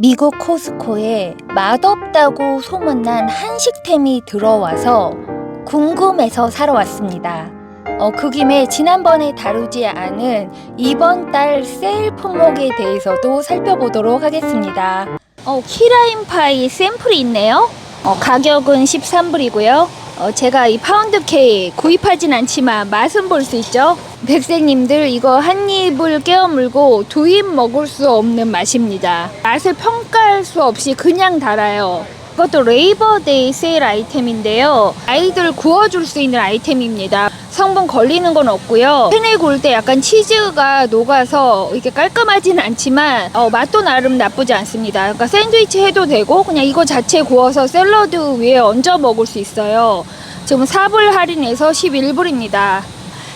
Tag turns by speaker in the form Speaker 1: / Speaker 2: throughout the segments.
Speaker 1: 미국 코스코에 맛없다고 소문난 한식템이 들어와서 궁금해서 사러 왔습니다. 그 김에 지난번에 다루지 않은 이번 달 세일 품목에 대해서도 살펴보도록 하겠습니다. 키라인 파이 샘플이 있네요. 가격은 13불이고요. 제가 이 파운드 케이크 구입하진 않지만 맛은 볼 수 있죠. 백세님들 이거 한 입을 깨어물고 두 입 먹을 수 없는 맛입니다. 맛을 평가할 수 없이 그냥 달아요. 이것도 레이버데이 세일 아이템인데요. 아이들 구워줄 수 있는 아이템입니다. 성분 걸리는 건 없고요. 팬에 구울 때 약간 치즈가 녹아서 이렇게 깔끔하진 않지만 맛도 나름 나쁘지 않습니다. 그러니까 샌드위치 해도 되고 그냥 이거 자체 구워서 샐러드 위에 얹어 먹을 수 있어요. 지금 4불 할인해서 11불입니다.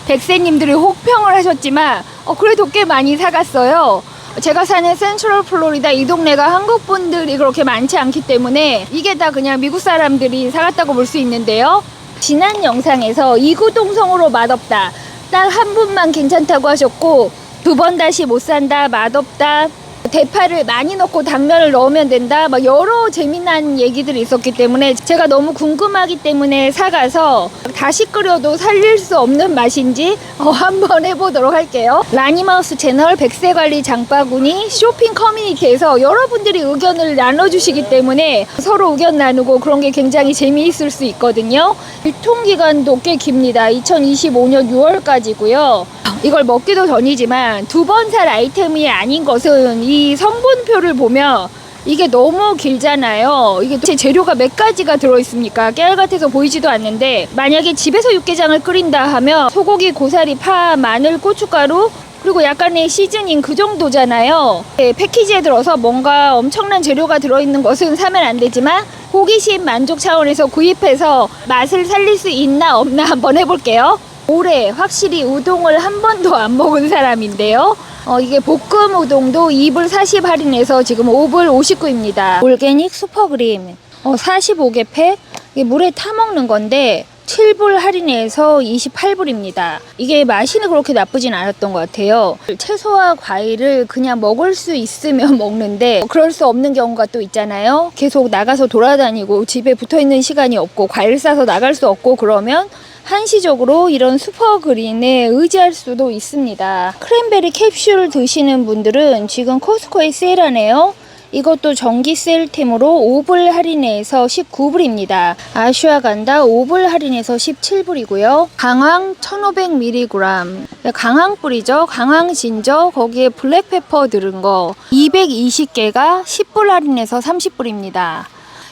Speaker 1: 백세님들이 혹평을 하셨지만 그래도 꽤 많이 사갔어요. 제가 사는 센트럴 플로리다 이 동네가 한국 분들이 그렇게 많지 않기 때문에 이게 다 그냥 미국 사람들이 사갔다고 볼 수 있는데요. 지난 영상에서 이구동성으로 맛없다, 딱 한 분만 괜찮다고 하셨고 두 번 다시 못 산다, 맛없다, 대파를 많이 넣고 당면을 넣으면 된다, 막 여러 재미난 얘기들이 있었기 때문에 제가 너무 궁금하기 때문에 사가서 다시 끓여도 살릴 수 없는 맛인지 한번 해보도록 할게요. 라니마우스 채널 백세관리 장바구니 쇼핑 커뮤니티에서 여러분들이 의견을 나눠주시기 때문에 서로 의견 나누고 그런 게 굉장히 재미있을 수 있거든요. 유통기간도 꽤 깁니다. 2025년 6월까지고요. 이걸 먹기도 전이지만 두 번 살 아이템이 아닌 것은 이 성분표를 보면 이게 너무 길잖아요. 이게 제 재료가 몇 가지가 들어있습니까? 깨알 같아서 보이지도 않는데 만약에 집에서 육개장을 끓인다 하면 소고기, 고사리, 파, 마늘, 고춧가루 그리고 약간의 시즈닝 그 정도잖아요. 패키지에 들어서 뭔가 엄청난 재료가 들어있는 것은 사면 안 되지만 호기심 만족 차원에서 구입해서 맛을 살릴 수 있나 없나 한번 해볼게요. 올해 확실히 우동을 한 번도 안 먹은 사람인데요. 이게 볶음 우동도 2불 40 할인해서 지금 5불 59입니다. 올게닉 슈퍼그림 45개 팩, 이게 물에 타 먹는 건데 7불 할인해서 28불입니다. 이게 맛이 그렇게 나쁘진 않았던 것 같아요. 채소와 과일을 그냥 먹을 수 있으면 먹는데 그럴 수 없는 경우가 또 있잖아요. 계속 나가서 돌아다니고 집에 붙어있는 시간이 없고 과일 싸서 나갈 수 없고 그러면 한시적으로 이런 슈퍼그린에 의지할 수도 있습니다. 크랜베리 캡슐 드시는 분들은 지금 코스코에 세일하네요. 이것도 정기 세일템으로 5불 할인해서 19불입니다. 아슈아간다 5불 할인해서 17불이고요. 강황 1500mg, 강황뿌리죠. 강황 진저, 거기에 블랙페퍼 들은 거 220개가 10불 할인해서 30불입니다.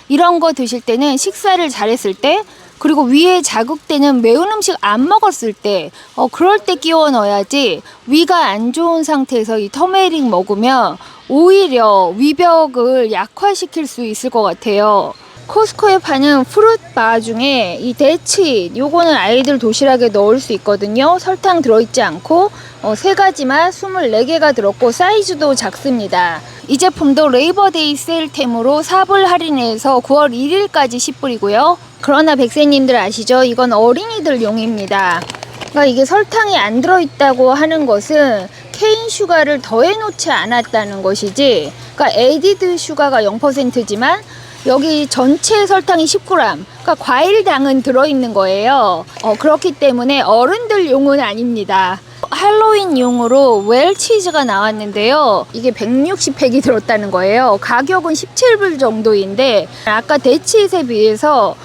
Speaker 1: 이런 거 드실 때는 식사를 잘했을 때, 그리고 위에 자극되는 매운 음식 안 먹었을 때 그럴 때 끼워 넣어야지, 위가 안 좋은 상태에서 이 터메릭 먹으면 오히려 위벽을 약화시킬 수 있을 것 같아요. 코스코에 파는 프루트바 중에 이 데치, 요거는 아이들 도시락에 넣을 수 있거든요. 설탕 들어있지 않고 3가지만 24개가 들었고 사이즈도 작습니다. 이 제품도 레이버데이 세일템으로 4불 할인해서 9월 1일까지 10불이고요. 그러나 백세님들 아시죠? 이건 어린이들 용입니다. 그러니까 이게 설탕이 안 들어있다고 하는 것은 케인 슈가를 더해놓지 않았다는 것이지, 그러니까 에디드 슈가가 0%지만 여기 전체 설탕이 10g, 그러니까 과일당은 들어있는 거예요. 그렇기 때문에 어른들 용은 아닙니다. 할로윈용으로 웰치즈가 나왔는데요. 이게 160팩이 들었다는 거예요. 가격은 17불 정도인데 아까 데치잇에 비해서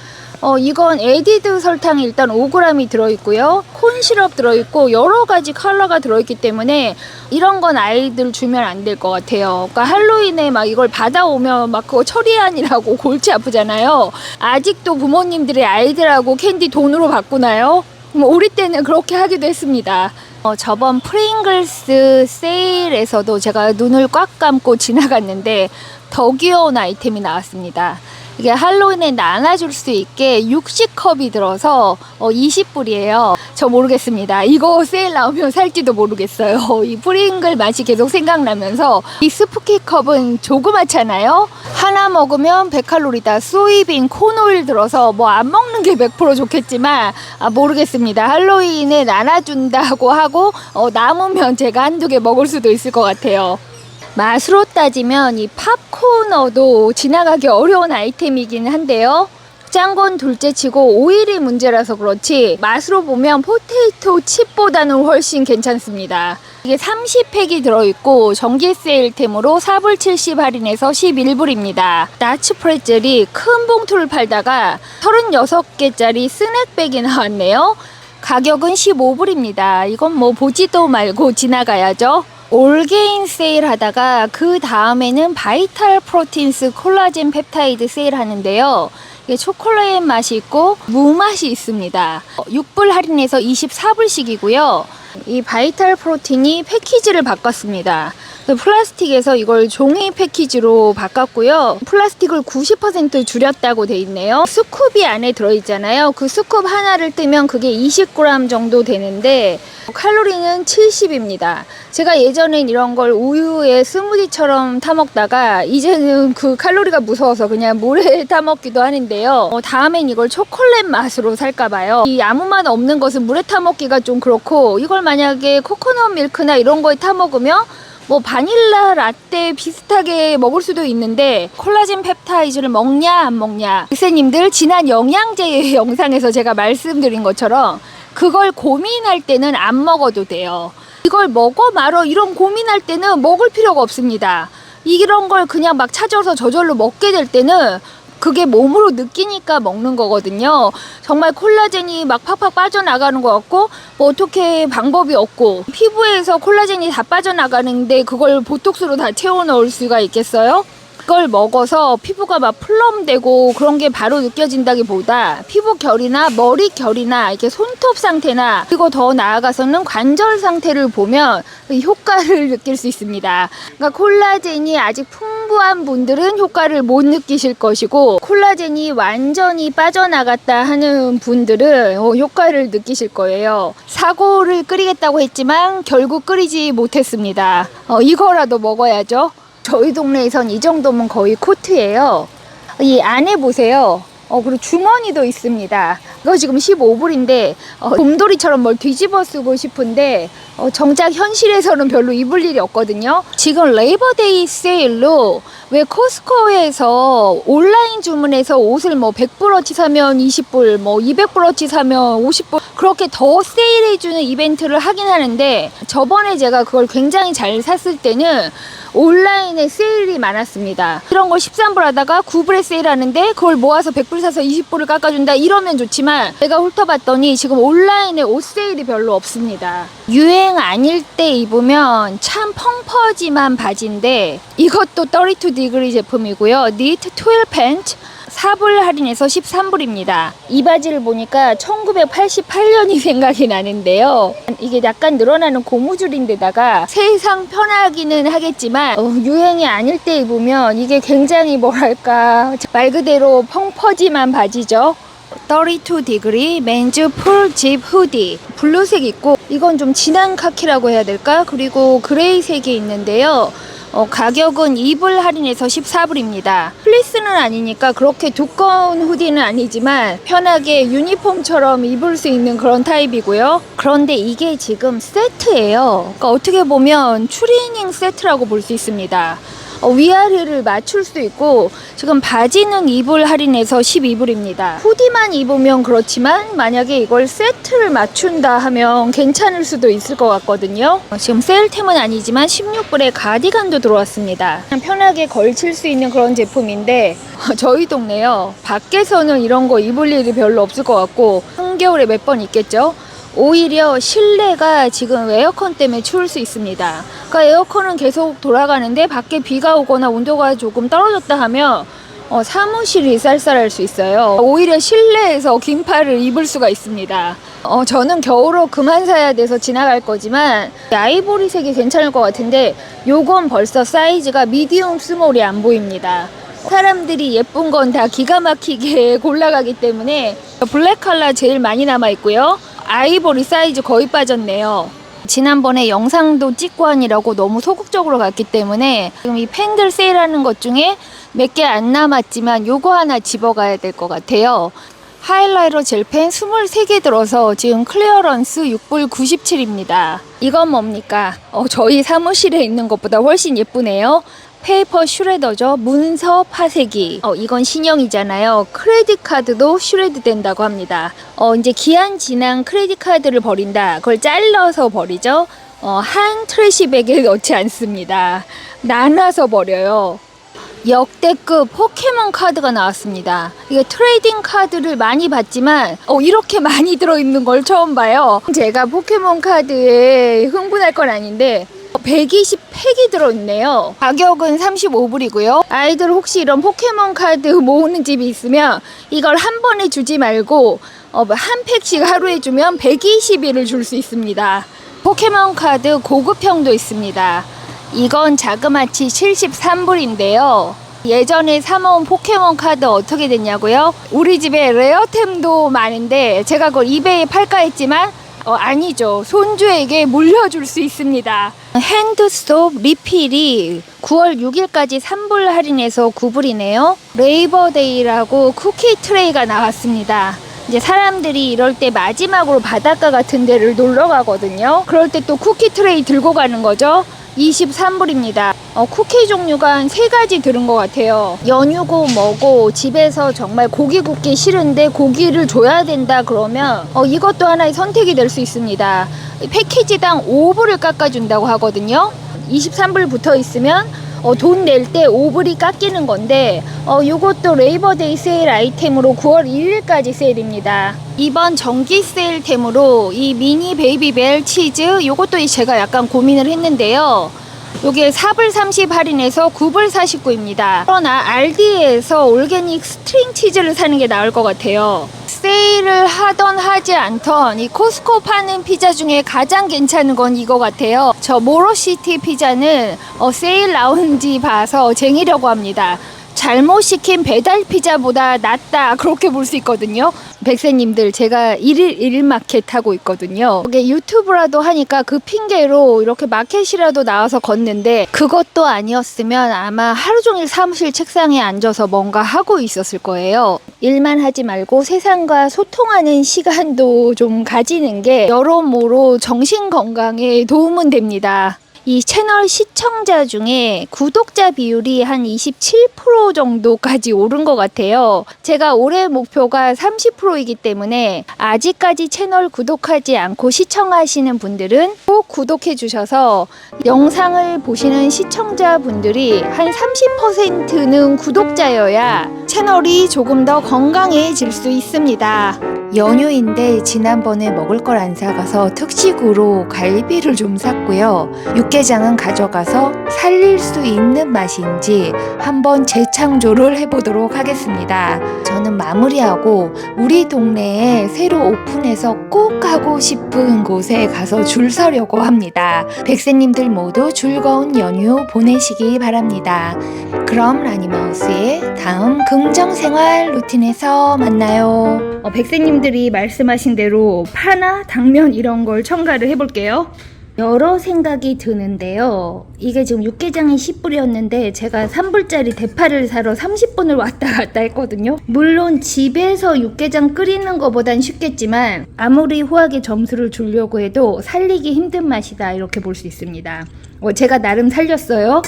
Speaker 1: 이건 에디드 설탕이 일단 5g이 들어있고요. 콘 시럽 들어있고 여러가지 컬러가 들어있기 때문에 이런 건 아이들 주면 안 될 것 같아요. 그러니까 할로윈에 막 이걸 받아오면 막 그거 처리안이라고 골치 아프잖아요. 아직도 부모님들이 아이들하고 캔디 돈으로 바꾸나요? 우리 때는 그렇게 하기도 했습니다. 저번 프링글스 세일에서도 제가 눈을 꽉 감고 지나갔는데 더 귀여운 아이템이 나왔습니다. 이게 할로윈에 나눠줄 수 있게 60컵이 들어서 20불이에요. 저 모르겠습니다. 이거 세일 나오면 살지도 모르겠어요. 이 프링글 맛이 계속 생각나면서 이 스프키 컵은 조그맣잖아요. 하나 먹으면 100칼로리다. 소이빈 콘오일 들어서 뭐 안 먹는 게 100% 좋겠지만 모르겠습니다. 할로윈에 나눠준다고 하고 남으면 제가 한두 개 먹을 수도 있을 것 같아요. 맛으로 따지면 이 팝코너도 지나가기 어려운 아이템이긴 한데요. 짠 건 둘째치고 오일이 문제라서 그렇지 맛으로 보면 포테이토 칩보다는 훨씬 괜찮습니다. 이게 30팩이 들어있고 정기 세일템으로 4불 70 할인해서 11불입니다. 나츠 프레첼이 큰 봉투를 팔다가 36개짜리 스낵백이 나왔네요. 가격은 15불입니다. 이건 뭐 보지도 말고 지나가야죠. 올게인 세일 하다가 그 다음에는 바이탈 프로틴스 콜라겐 펩타이드 세일 하는데요. 이게 초콜릿 맛이 있고 무 맛이 있습니다. 6불 할인해서 24불씩이고요. 이 바이탈 프로틴이 패키지를 바꿨습니다. 플라스틱에서 이걸 종이 패키지로 바꿨고요. 플라스틱을 90% 줄였다고 돼 있네요. 스쿱이 안에 들어있잖아요. 그 스쿱 하나를 뜨면 그게 20g 정도 되는데 칼로리는 70입니다. 제가 예전엔 이런 걸 우유에 스무디처럼 타먹다가 이제는 그 칼로리가 무서워서 그냥 물에 타먹기도 하는데요. 다음엔 이걸 초콜릿 맛으로 살까봐요. 이 아무 맛 없는 것은 물에 타먹기가 좀 그렇고 이걸 만약에 코코넛 밀크나 이런 거에 타먹으면 뭐 바닐라 라떼 비슷하게 먹을 수도 있는데 콜라겐 펩타이드를 먹냐 안 먹냐, 교수님들 지난 영양제 영상에서 제가 말씀드린 것처럼 그걸 고민할 때는 안 먹어도 돼요. 이걸 먹어 말어 이런 고민할 때는 먹을 필요가 없습니다. 이런 걸 그냥 막 찾아서 저절로 먹게 될 때는 그게 몸으로 느끼니까 먹는 거거든요. 정말 콜라겐이 막 팍팍 빠져나가는 것 같고 뭐 어떻게 방법이 없고 피부에서 콜라겐이 다 빠져나가는데 그걸 보톡스로 다 채워 넣을 수가 있겠어요? 그걸 먹어서 피부가 막 플럼되고 그런 게 바로 느껴진다기보다 피부 결이나 머리 결이나 이렇게 손톱 상태나 그리고 더 나아가서는 관절 상태를 보면 효과를 느낄 수 있습니다. 그러니까 콜라겐이 아직 풍부한 분들은 효과를 못 느끼실 것이고 콜라겐이 완전히 빠져나갔다 하는 분들은 효과를 느끼실 거예요. 사고를 끓이겠다고 했지만 결국 끓이지 못했습니다. 이거라도 먹어야죠. 저희 동네에선 이 정도면 거의 코트예요. 이 안에 보세요. 그리고 주머니도 있습니다. 이거 지금 15불인데 곰돌이처럼 뭘 뒤집어 쓰고 싶은데 정작 현실에서는 별로 입을 일이 없거든요. 지금 레이버데이 세일로 왜 코스코에서 온라인 주문해서 옷을 뭐 100불어치 사면 20불, 뭐 200불어치 사면 50불 그렇게 더 세일해주는 이벤트를 하긴 하는데 저번에 제가 그걸 굉장히 잘 샀을 때는 온라인에 세일이 많았습니다. 이런 걸 13불 하다가 9불에 세일하는데 그걸 모아서 100불 사서 20불을 깎아준다 이러면 좋지만 제가 훑어봤더니 지금 온라인에 옷 세일이 별로 없습니다. 유행 아닐 때 입으면 참 펑퍼짐한 바지인데 이것도 32디그리 제품이고요. 니트 트윌 팬츠 4불 할인해서 13불입니다. 이 바지를 보니까 1988년이 생각이 나는데요. 이게 약간 늘어나는 고무줄인데다가 세상 편하기는 하겠지만 유행이 아닐 때 입으면 이게 굉장히 뭐랄까 말 그대로 펑퍼짐한 바지죠. 32디그리 맨즈 풀집 후디 블루색 있고 이건 좀 진한 카키라고 해야 될까? 그리고 그레이색이 있는데요. 가격은 2불 할인해서 14불입니다. 플리스는 아니니까 그렇게 두꺼운 후디는 아니지만 편하게 유니폼처럼 입을 수 있는 그런 타입이고요. 그런데 이게 지금 세트예요. 그러니까 어떻게 보면 추리닝 세트라고 볼 수 있습니다. 위아래를 맞출 수도 있고 지금 바지는 2불 할인해서 12불입니다. 후디만 입으면 그렇지만 만약에 이걸 세트를 맞춘다 하면 괜찮을 수도 있을 것 같거든요. 지금 세일템은 아니지만 16불에 가디건도 들어왔습니다. 그냥 편하게 걸칠 수 있는 그런 제품인데 저희 동네요. 밖에서는 이런 거 입을 일이 별로 없을 것 같고 한겨울에 몇 번 있겠죠. 오히려 실내가 지금 에어컨 때문에 추울 수 있습니다. 그러니까 에어컨은 계속 돌아가는데 밖에 비가 오거나 온도가 조금 떨어졌다 하면 사무실이 쌀쌀할 수 있어요. 오히려 실내에서 긴팔을 입을 수가 있습니다. 저는 겨울옷 그만 사야 돼서 지나갈 거지만 아이보리색이 괜찮을 것 같은데 요건 벌써 사이즈가 미디움 스몰이 안 보입니다. 사람들이 예쁜 건 다 기가 막히게 골라가기 때문에 블랙 컬러 제일 많이 남아있고요. 아이보리 사이즈 거의 빠졌네요. 지난번에 영상도 찍고 하니라고 너무 소극적으로 갔기 때문에 지금 이 팬들 세일하는 것 중에 몇 개 안 남았지만 요거 하나 집어가야 될 것 같아요. 하이라이터 젤펜 23개 들어서 지금 클리어런스 6불 97입니다. 이건 뭡니까? 저희 사무실에 있는 것보다 훨씬 예쁘네요. 페이퍼 슈레더죠. 문서 파쇄기. 이건 신형이잖아요. 크레딧 카드도 슈레드 된다고 합니다. 이제 기한 지난 크레딧 카드를 버린다. 그걸 잘라서 버리죠. 한 트래시백에 넣지 않습니다. 나눠서 버려요. 역대급 포켓몬 카드가 나왔습니다. 이게 트레이딩 카드를 많이 봤지만 이렇게 많이 들어있는 걸 처음 봐요. 제가 포켓몬 카드에 흥분할 건 아닌데 120팩이 들어있네요. 가격은 35불이고요. 아이들 혹시 이런 포켓몬 카드 모으는 집이 있으면 이걸 한 번에 주지 말고 한 팩씩 하루에 주면 120일을 줄 수 있습니다. 포켓몬 카드 고급형도 있습니다. 이건 자그마치 73불인데요. 예전에 사모은 포켓몬 카드 어떻게 됐냐고요? 우리 집에 레어템도 많은데 제가 그걸 이베이에 팔까 했지만 아니죠. 손주에게 물려줄 수 있습니다. 핸드소프 리필이 9월 6일까지 3불 할인해서 9불이네요. 레이버데이라고 쿠키 트레이가 나왔습니다. 이제 사람들이 이럴 때 마지막으로 바닷가 같은 데를 놀러 가거든요. 그럴 때 또 쿠키 트레이 들고 가는 거죠. 23불입니다. 쿠키 종류가 한 3가지 들은 것 같아요. 연유고 뭐고 집에서 정말 고기 굽기 싫은데 고기를 줘야 된다 그러면 이것도 하나의 선택이 될 수 있습니다. 패키지당 5불을 깎아준다고 하거든요. 23불 붙어 있으면 돈 낼 때 5불이 깎이는 건데 이것도 레이버데이 세일 아이템으로 9월 1일까지 세일입니다. 이번 정기 세일템으로 이 미니 베이비벨 치즈 이것도 제가 약간 고민을 했는데요. 요게 4불 30 할인해서 9불 49입니다. 그러나 알디에서 올게닉 스트링 치즈를 사는 게 나을 것 같아요. 세일을 하던 하지 않던 이 코스코 파는 피자 중에 가장 괜찮은 건 이거 같아요. 저 모로시티 피자는 세일 나온지 봐서 쟁이려고 합니다. 잘못 시킨 배달 피자보다 낫다 그렇게 볼 수 있거든요. 백세님들 제가 1일 1일 마켓 하고 있거든요. 이게 유튜브라도 하니까 그 핑계로 이렇게 마켓이라도 나와서 걷는데 그것도 아니었으면 아마 하루 종일 사무실 책상에 앉아서 뭔가 하고 있었을 거예요. 일만 하지 말고 세상과 소통하는 시간도 좀 가지는 게 여러모로 정신 건강에 도움은 됩니다. 이 채널 시청자 중에 구독자 비율이 한 27% 정도까지 오른 것 같아요. 제가 올해 목표가 30%이기 때문에 아직까지 채널 구독하지 않고 시청하시는 분들은 꼭 구독해 주셔서 영상을 보시는 시청자분들이 한 30%는 구독자여야 채널이 조금 더 건강해질 수 있습니다. 연휴인데 지난번에 먹을 걸 안 사가서 특식으로 갈비를 좀 샀고요. 육개장은 가져가서 살릴 수 있는 맛인지 한번 재창조를 해보도록 하겠습니다. 저는 마무리하고 우리 동네에 새로 오픈해서 꼭 가고 싶은 곳에 가서 줄 서려고 합니다. 백세님들 모두 즐거운 연휴 보내시기 바랍니다. 그럼 라니마우스의 다음 긍정생활 루틴에서 만나요. 백세님들이 말씀하신 대로 파나 당면 이런 걸 첨가를 해볼게요. 여러 생각이 드는데요. 이게 지금 육개장이 10불이었는데 제가 3불짜리 대파를 사러 30분을 왔다 갔다 했거든요. 물론 집에서 육개장 끓이는 것보단 쉽겠지만 아무리 후하게 점수를 주려고 해도 살리기 힘든 맛이다 이렇게 볼 수 있습니다. 제가 나름 살렸어요.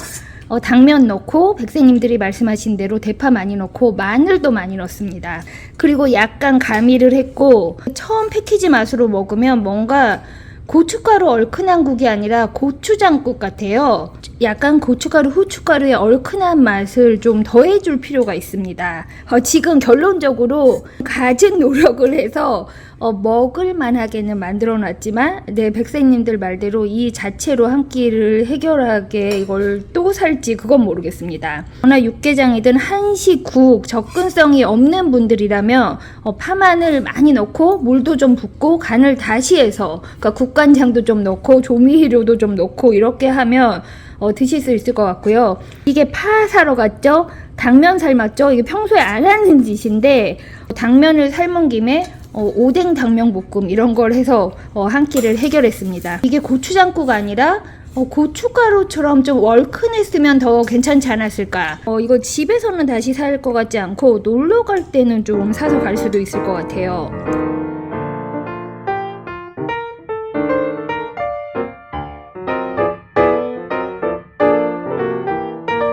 Speaker 1: 당면 넣고 백세님들이 말씀하신 대로 대파 많이 넣고 마늘도 많이 넣습니다. 그리고 약간 가미를 했고 처음 패키지 맛으로 먹으면 뭔가 고춧가루 얼큰한 국이 아니라 고추장국 같아요. 약간 고춧가루, 후춧가루의 얼큰한 맛을 좀 더해줄 필요가 있습니다. 지금 결론적으로 갖은 노력을 해서 먹을 만하게는 만들어 놨지만 백세님들 말대로 이 자체로 한 끼를 해결하게 이걸 또 살지 그건 모르겠습니다. 그러나 육개장이든 한식, 국, 접근성이 없는 분들이라면 파마늘 많이 넣고 물도 좀 붓고 간을 다시 해서 그러니까 국간장도 좀 넣고 조미료도 좀 넣고 이렇게 하면 드실 수 있을 것 같고요. 이게 파 사러 갔죠? 당면 삶았죠? 이게 평소에 안 하는 짓인데 당면을 삶은 김에 오뎅 당면 볶음 이런 걸 해서 한 끼를 해결했습니다. 이게 고추장국 아니라 고춧가루처럼 좀 얼큰했으면 더 괜찮지 않았을까. 이거 집에서는 다시 살 것 같지 않고 놀러 갈 때는 좀 사서 갈 수도 있을 것 같아요.